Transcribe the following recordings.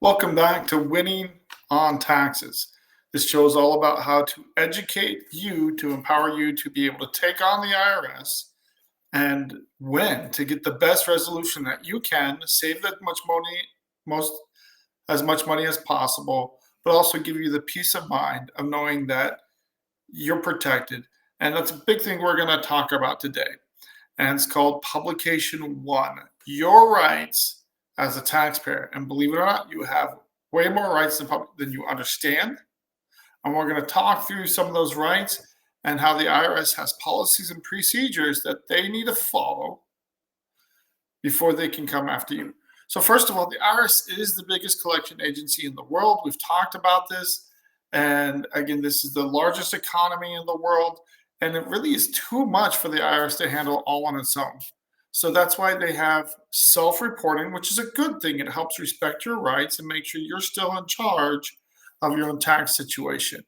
Welcome back to Winning on Taxes. This show is all about how to educate you to empower you to be able to take on the IRS and win to get the best resolution that you can, save that much money, most as much money as possible, but also give you the peace of mind of knowing that you're protected. And that's a big thing we're going to talk about today. And it's called Publication One, Your Rights as a Taxpayer. And believe it or not, you have way more rights than you understand. And we're going to talk through some of those rights and how the IRS has policies and procedures that they need to follow before they can come after you. So, first of all, the IRS is the biggest collection agency in the world. We've talked about this. And again, this is the largest economy in the world. And it really is too much for the IRS to handle all on its own. So that's why they have self reporting, which is a good thing. It helps respect your rights and make sure you're still in charge of your own tax situation.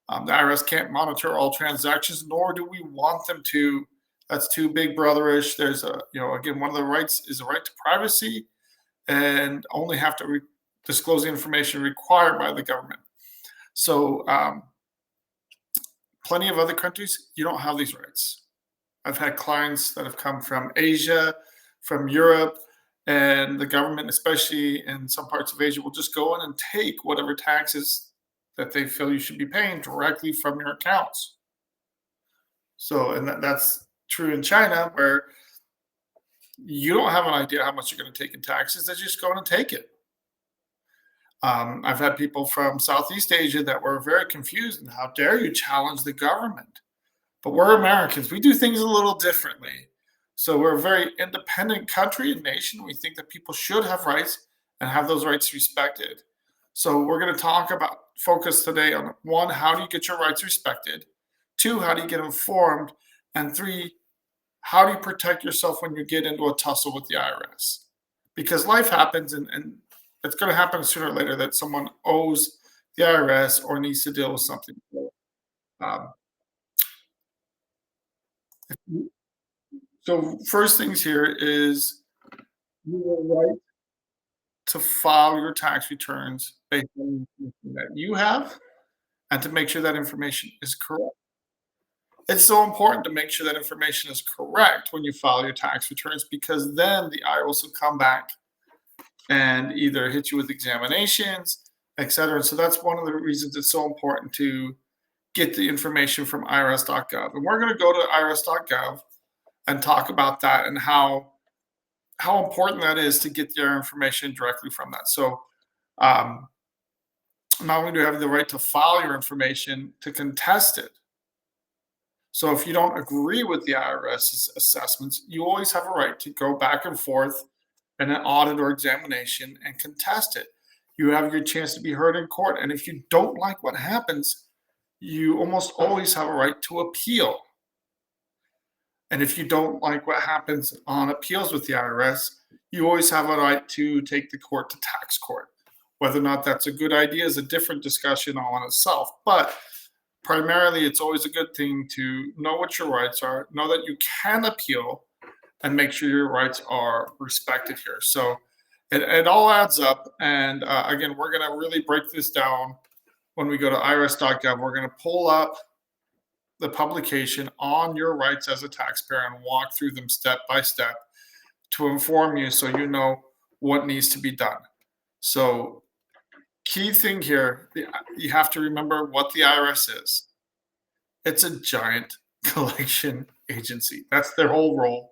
The IRS can't monitor all transactions, nor do we want them to. That's too big brotherish. There's again, one of the rights is a right to privacy and only have to disclose the information required by the government. So, plenty of other countries, you don't have these rights. I've had clients that have come from Asia, from Europe, and the government, especially in some parts of Asia, will just go in and take whatever taxes that they feel you should be paying directly from your accounts. So, and that's true in China, where you don't have an idea how much you're going to take in taxes. They just go in and take it. I've had people from Southeast Asia that were very confused, and how dare you challenge the government? But we're Americans. We do things a little differently. So we're a very independent country and nation. We think that people should have rights and have those rights respected. So we're going to focus today on one, how do you get your rights respected? Two, how do you get informed? And three, how do you protect yourself when you get into a tussle with the IRS? Because life happens, and it's going to happen sooner or later that someone owes the IRS or needs to deal with something. Um, so first things here is you are right to file your tax returns based on the information that you have and to make sure that information is correct. It's so important to make sure that information is correct when you file your tax returns, because then the IRS will come back and either hit you with examinations, et cetera. So that's one of the reasons it's so important to get the information from IRS.gov. And we're going to go to IRS.gov and talk about that and how important that is to get your information directly from that. So not only do you have the right to file your information, to contest it. So if you don't agree with the IRS's assessments, you always have a right to go back and forth in an audit or examination and contest it. You have your chance to be heard in court. And if you don't like what happens, you almost always have a right to appeal. And if you don't like what happens on appeals with the IRS, you always have a right to take the court to tax court. Whether or not that's a good idea is a different discussion all on itself. But primarily, it's always a good thing to know what your rights are, know that you can appeal, and make sure your rights are respected here. So it all adds up. And again, we're going to really break this down when we go to irs.gov. We're going to pull up the publication on your rights as a taxpayer and walk through them step by step to inform you so you know what needs to be done. So key thing here, you have to remember what the IRS is. It's a giant collection agency. That's their whole role.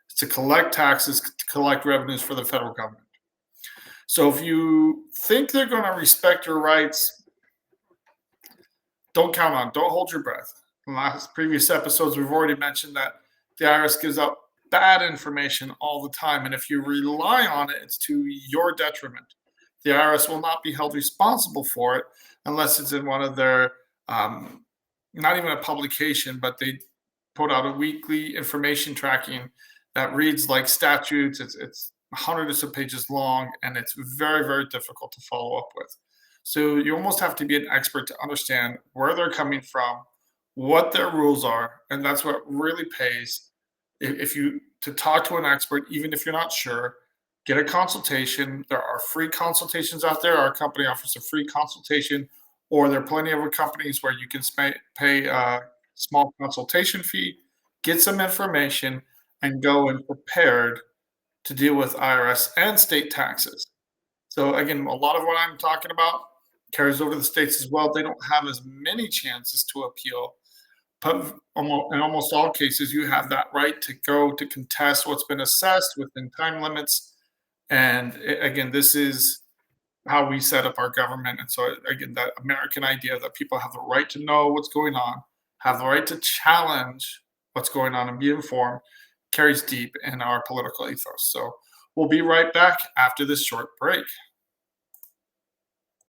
It's to collect taxes, to collect revenues for the federal government. So if you think they're going to respect your rights, don't hold your breath. In previous episodes, we've already mentioned that the IRS gives out bad information all the time. And if you rely on it, it's to your detriment. The IRS will not be held responsible for it unless it's in one of their, not even a publication, but they put out a weekly information tracking that reads like statutes. It's hundreds of pages long, and it's very, very difficult to follow up with. So you almost have to be an expert to understand where they're coming from, what their rules are, and that's what really pays. If you to talk to an expert, even if you're not sure, get a consultation. There are free consultations out there. Our company offers a free consultation, or there are plenty of companies where you can pay a small consultation fee, get some information, and go in prepared to deal with IRS and state taxes. So again, a lot of what I'm talking about carries over to the states as well. They don't have as many chances to appeal, but in almost all cases, you have that right to go to contest what's been assessed within time limits. And again, this is how we set up our government. And so again, that American idea that people have the right to know what's going on, have the right to challenge what's going on and be informed carries deep in our political ethos. So we'll be right back after this short break.